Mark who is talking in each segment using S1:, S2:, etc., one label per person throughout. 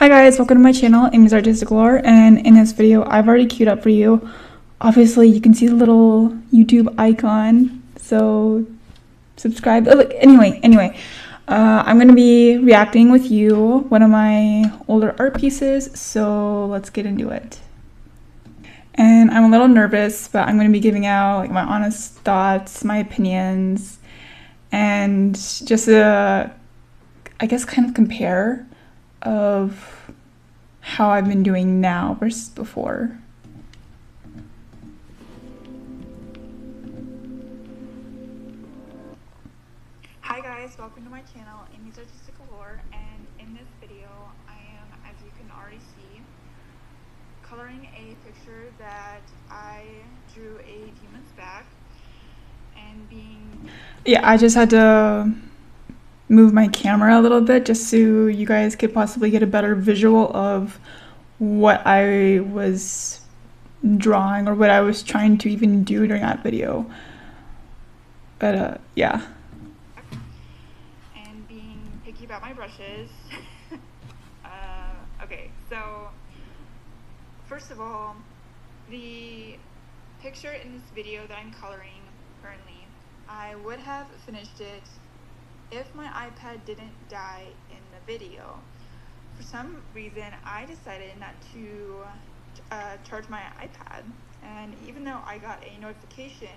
S1: Hi guys, welcome to my channel, Amy's Artistic Lore, and in this video I've already queued up for you. Obviously you can see the little YouTube icon, so subscribe. Oh, look, anyway, I'm going to be reacting with you one of my older art pieces, so let's get into it. And I'm a little nervous, but I'm going to be giving out like my honest thoughts, my opinions, and just I guess kind of compare of how I've been doing now versus before. Hi guys, welcome to my channel, Amy's Artistic Lore, and in this video I am, as you can already see, coloring a picture that I drew a few months back, and I just had to move my camera a little bit just so you guys could possibly get a better visual of what I was drawing or what I was trying to even do during that video. But yeah. And being picky about my brushes. Okay, so first of all, the picture in this video that I'm coloring currently, I would have finished it if my iPad didn't die in the video. For some reason, I decided not to charge my iPad, and even though I got a notification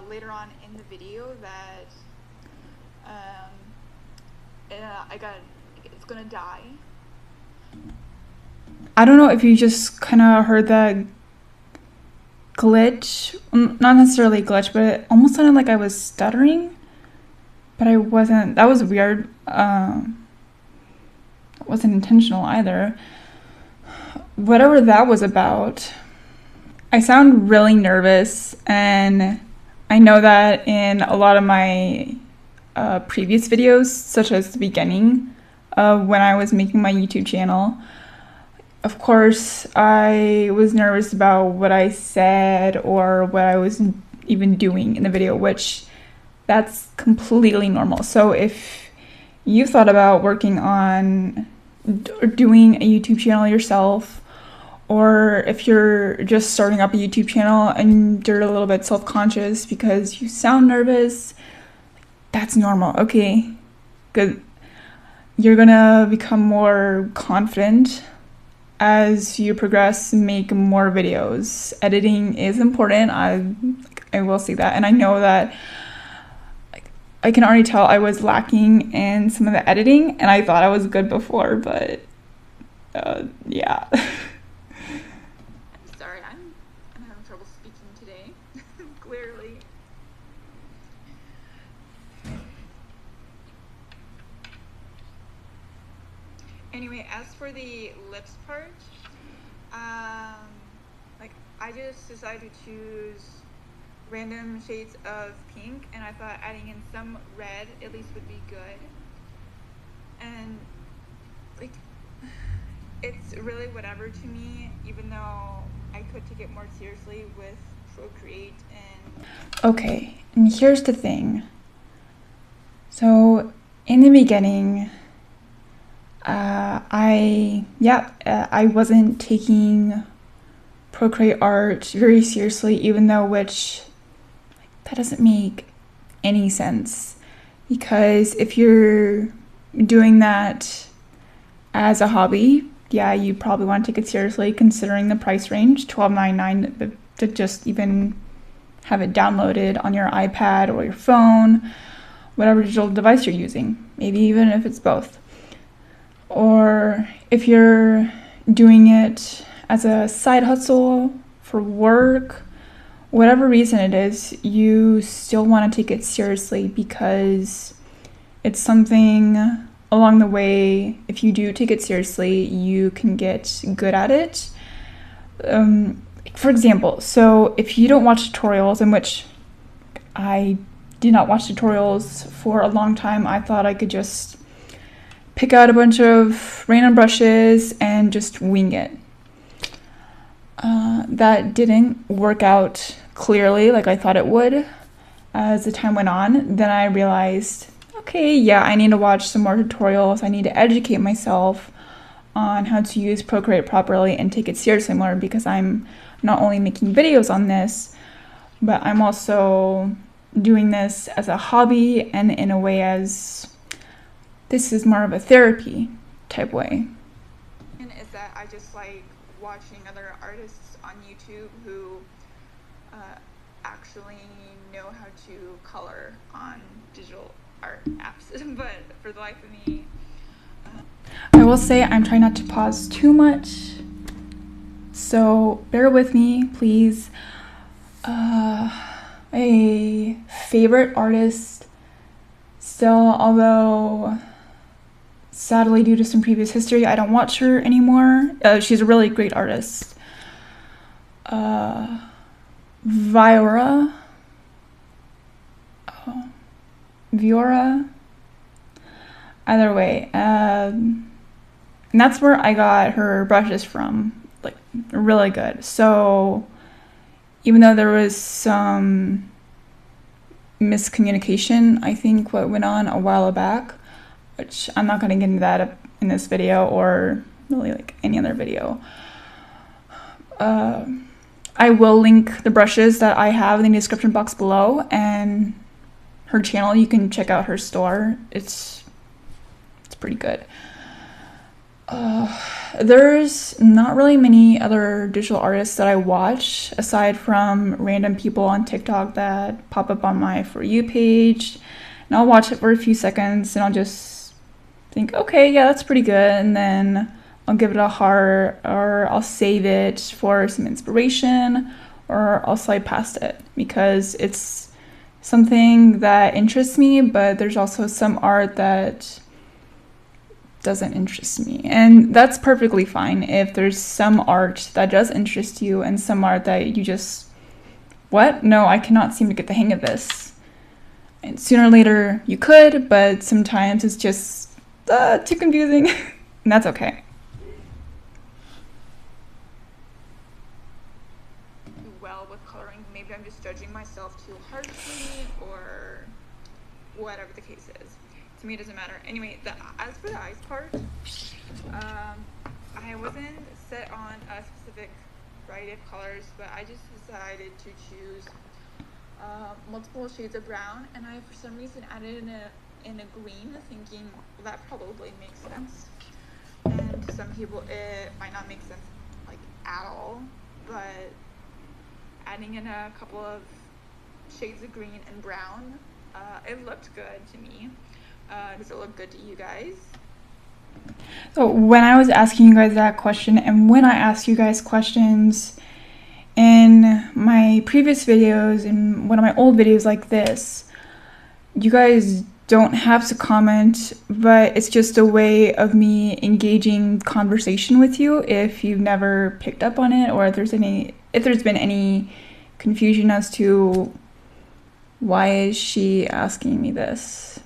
S1: later on in the video that it's gonna die. I don't know if you just kind of heard that glitch, not necessarily glitch, but it almost sounded like I was stuttering. But I wasn't. That was weird. It wasn't intentional either. Whatever that was about, I sound really nervous, and I know that in a lot of my previous videos, such as the beginning of when I was making my YouTube channel, of course, I was nervous about what I said or what I was even doing in the video, which that's completely normal. So if you thought about working on or doing a YouTube channel yourself, or if you're just starting up a YouTube channel and you're a little bit self-conscious because you sound nervous, that's normal, okay? Good. You're gonna become more confident as you progress and make more videos. Editing is important. I will say that, and I know that I can already tell I was lacking in some of the editing, and I thought I was good before, but yeah. I'm sorry, I'm having trouble speaking today, clearly. Anyway, as for the lips part, like I just decided to choose random shades of pink, and I thought adding in some red at least would be good. And like, it's really whatever to me, even though I could take it more seriously with Procreate. And okay, and here's the thing. So in the beginning, I wasn't taking Procreate art very seriously, even though that doesn't make any sense, because if you're doing that as a hobby, yeah, you probably want to take it seriously considering the price range, $12.99, to just even have it downloaded on your iPad or your phone, whatever digital device you're using, maybe even if it's both. Or if you're doing it as a side hustle for work, whatever reason it is, you still want to take it seriously, because it's something along the way, if you do take it seriously, you can get good at it. For example, so if you don't watch tutorials, in which I did not watch tutorials for a long time, I thought I could just pick out a bunch of random brushes and just wing it. That didn't work out clearly like I thought it would. As the time went on, then I realized, okay, yeah, I need to watch some more tutorials. I need to educate myself on how to use Procreate properly and take it seriously more, because I'm not only making videos on this, but I'm also doing this as a hobby and in a way as this is more of a therapy type way.
S2: Is that I just like watching other artists on YouTube who actually know how to color on digital art apps. But for the life of me,
S1: I will say I'm trying not to pause too much, so bear with me, please. A favorite artist still, although sadly due to some previous history, I don't watch her anymore. She's a really great artist. Viora. Either way. And that's where I got her brushes from. Like, really good. So, even though there was some miscommunication, I think, what went on a while back, which I'm not going to get into that in this video or really like any other video. I will link the brushes that I have in the description box below, and her channel. You can check out her store. It's pretty good. There's not really many other digital artists that I watch aside from random people on TikTok that pop up on my For You page, and I'll watch it for a few seconds and I'll just think, okay, yeah, that's pretty good, and then I'll give it a heart, or I'll save it for some inspiration, or I'll slide past it because it's something that interests me, but there's also some art that doesn't interest me, and that's perfectly fine. If there's some art that does interest you and some art that you just, what? No, I cannot seem to get the hang of this. And sooner or later you could, but sometimes it's just too confusing, and that's okay.
S2: well with coloring, maybe I'm just judging myself too harshly, or whatever the case is. To me, it doesn't matter. Anyway, as for the eyes part, I wasn't set on a specific variety of colors, but I just decided to choose multiple shades of brown, and I for some reason added in a green, thinking that probably makes sense. And to some people it might not make sense like at all, but adding in a couple of shades of green and brown, it looked good to me. Does it look good to you guys?
S1: So when I was asking you guys that question, and when I ask you guys questions in my previous videos, in one of my old videos like this, you guys don't have to comment, but it's just a way of me engaging conversation with you if you've never picked up on it, or if there's been any confusion as to why is she asking me this.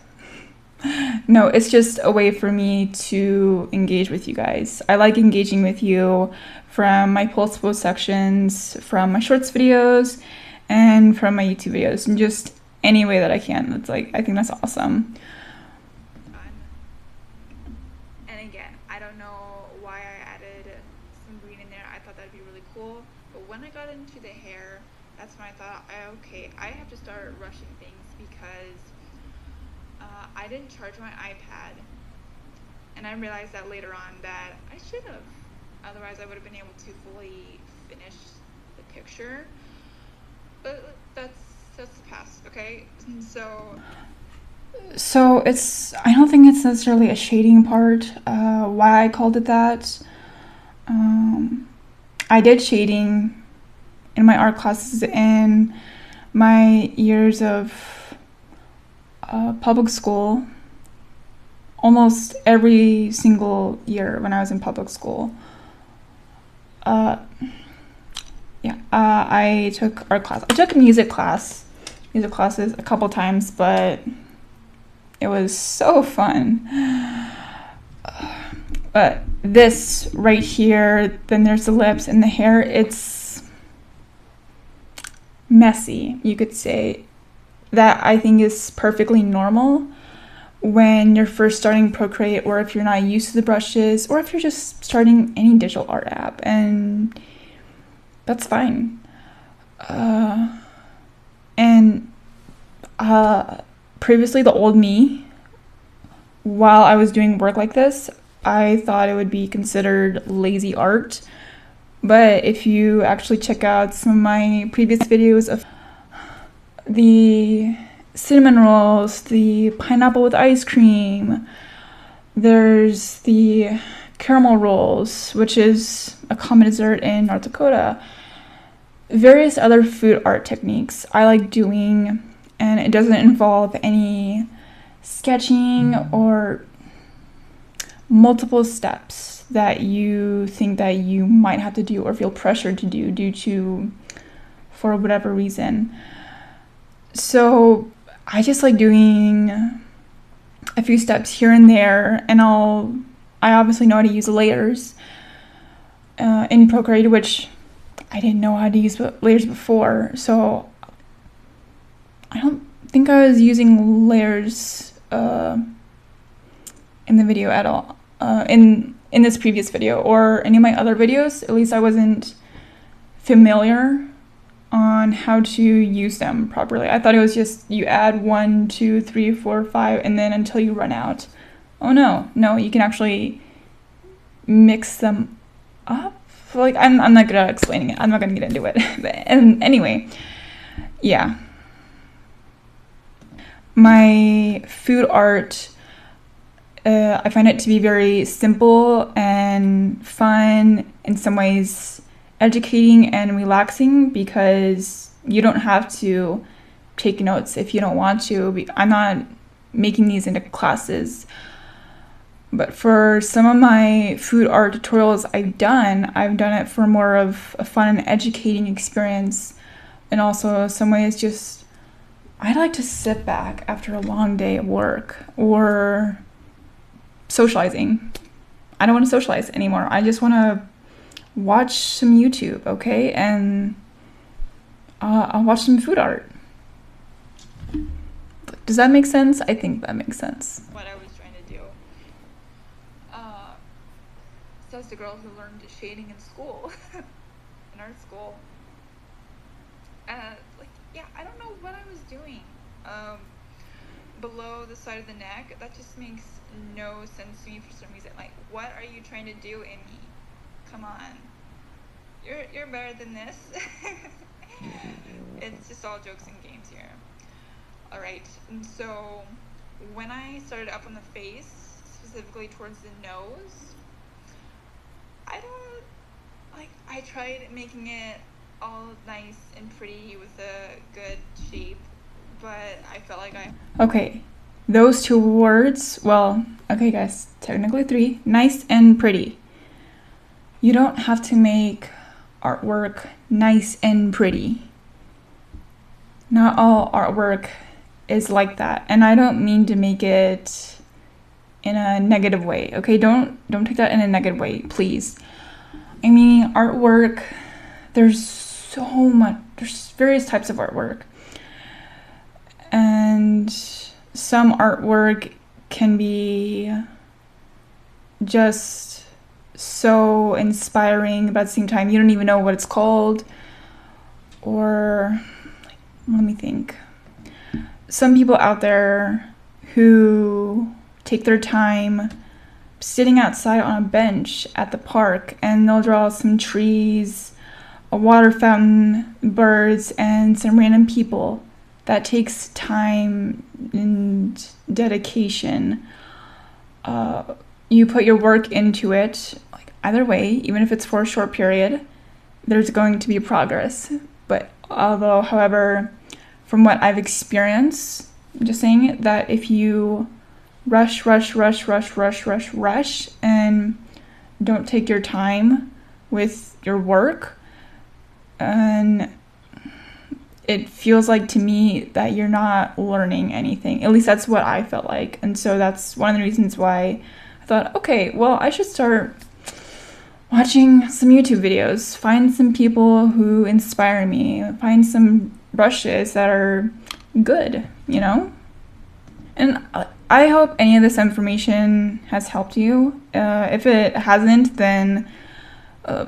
S1: No, it's just a way for me to engage with you guys. I like engaging with you from my post sections, from my shorts videos, and from my YouTube videos, and just any way that I can. It's like, I think that's awesome.
S2: And again, I don't know why I added some green in there. I thought that'd be really cool, but when I got into the hair, that's when I thought, okay, I have to start rushing things, because I didn't charge my iPad, and I realized that later on that I should have. Otherwise, I would have been able to fully finish the picture. But that's the past, okay?
S1: So I don't think it's necessarily a shading part. Why I called it that. I did shading in my art classes in my years of public school, almost every single year when I was in public school. I took art class. I took music classes a couple times, but it was so fun. But this right here, then there's the lips and the hair. It's messy, you could say. That I think is perfectly normal, when you're first starting Procreate, or if you're not used to the brushes, or if you're just starting any digital art app, and that's fine. Previously, the old me, while I was doing work like this, I thought it would be considered lazy art. But if you actually check out some of my previous videos of the cinnamon rolls, the pineapple with ice cream, there's the caramel rolls, which is a common dessert in North Dakota, various other food art techniques I like doing, and it doesn't involve any sketching or multiple steps that you think that you might have to do or feel pressured to do due to for whatever reason. So I just like doing a few steps here and there, and I obviously know how to use layers in Procreate, which I didn't know how to use layers before, so I don't think I was using layers in the video at all, in this previous video or any of my other videos. At least I wasn't familiar on how to use them properly. I thought it was just you add 1, 2, 3, 4, 5, and then until you run out. Oh no, you can actually mix them up. Like, I'm not good at explaining it. I'm not gonna get into it. And anyway, yeah. My food art, I find it to be very simple and fun, in some ways educating and relaxing, because you don't have to take notes if you don't want to. I'm not making these into classes. But for some of my food art tutorials I've done it for more of a fun and educating experience. And also in some ways just, I like to sit back after a long day of work or socializing. I don't want to socialize anymore. I just want to watch some YouTube, okay? And I'll watch some food art. Does that make sense? I think that makes sense.
S2: What I was trying to do. Says the girl who learned shading in school, in art school. I don't know what I was doing. Below the side of the neck, that just makes no sense to me for some reason. Like, what are you trying to do, Amy? Come on, you're better than this. It's just all jokes and games here. All right, and so when I started up on the face, specifically towards the nose, I tried making it all nice and pretty with a good shape, but I felt like
S1: Okay, those two words, well, okay guys, technically 3, nice and pretty. You don't have to make artwork nice and pretty. Not all artwork is like that, and I don't mean to make it in a negative way, okay? Don't take that in a negative way, please. I mean, artwork, there's various types of artwork, and some artwork can be just so inspiring, but at the same time you don't even know what it's called. Or let me think. Some people out there who take their time sitting outside on a bench at the park, and they'll draw some trees, a water fountain, birds, and some random people. That takes time and dedication. You put your work into it. Like, either way, even if it's for a short period, there's going to be progress. But however, from what I've experienced, I'm just saying that if you rush and don't take your time with your work, and it feels like to me that you're not learning anything. At least that's what I felt like. And so that's one of the reasons why I thought, okay, well, I should start watching some YouTube videos, find some people who inspire me, find some brushes that are good, you know? And I hope any of this information has helped you. If it hasn't, then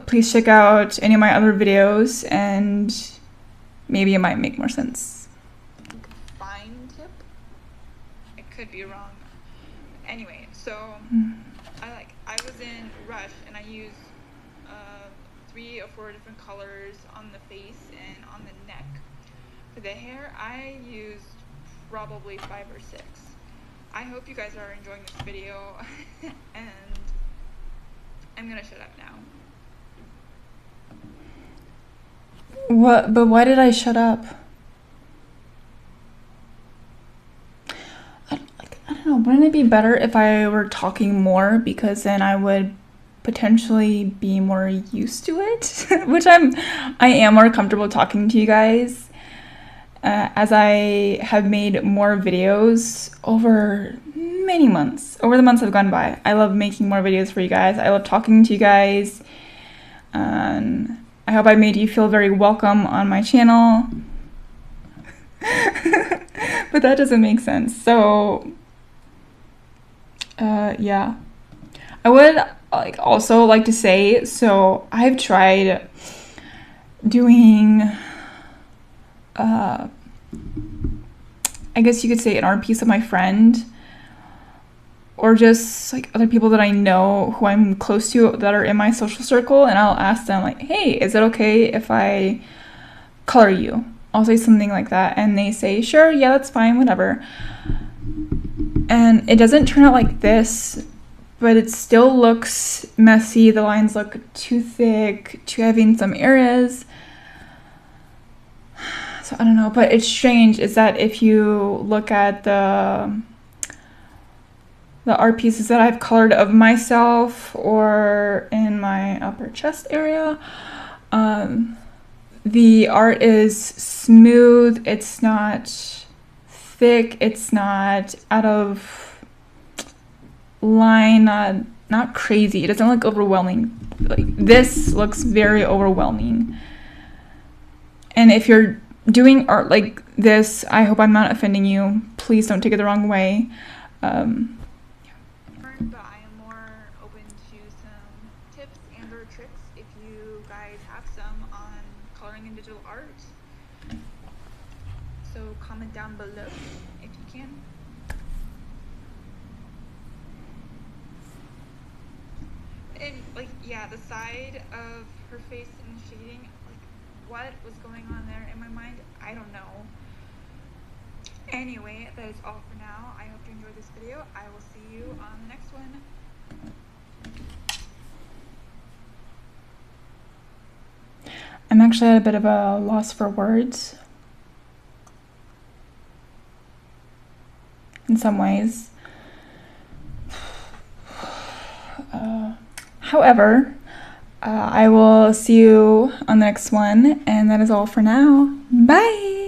S1: please check out any of my other videos and maybe it might make more sense.
S2: Fine tip? I could be wrong. Anyway, so I was in Rush and I used 3 or 4 different colors on the face and on the neck. For the hair, I used probably 5 or 6. I hope you guys are enjoying this video and I'm gonna shut up now.
S1: What? But why did I shut up? I don't know. Wouldn't it be better if I were talking more, because then I would potentially be more used to it? Which I am more comfortable talking to you guys as I have made more videos over many months, over the months have gone by. I love making more videos for you guys. I love talking to you guys. And I hope I made you feel very welcome on my channel. But that doesn't make sense. So, yeah. I would also like to say, so I've tried doing, I guess you could say an art piece of my friend, or just like other people that I know who I'm close to that are in my social circle, and I'll ask them like, hey, is it okay if I color you? I'll say something like that, and they say, sure, yeah, that's fine, whatever. And it doesn't turn out like this, but it still looks messy. The lines look too thick, too heavy in some areas. So I don't know, but it's strange is that if you look at the art pieces that I've colored of myself or in my upper chest area, the art is smooth, it's not thick, it's not out of line, not crazy. It doesn't look overwhelming. Like, this looks very overwhelming. And if you're doing art like this, I hope I'm not offending you. Please don't take it the wrong way.
S2: But I am more open to some tips and or tricks if you guys have some on coloring in digital art. So comment down below if you can. And yeah, the side of her face and shading, what was going on there in my mind, I don't know. Anyway, that is all for now. I hope you enjoyed this video. I will see you on the next one.
S1: I'm actually at a bit of a loss for words in some ways. However, I will see you on the next one, and that is all for now. Bye!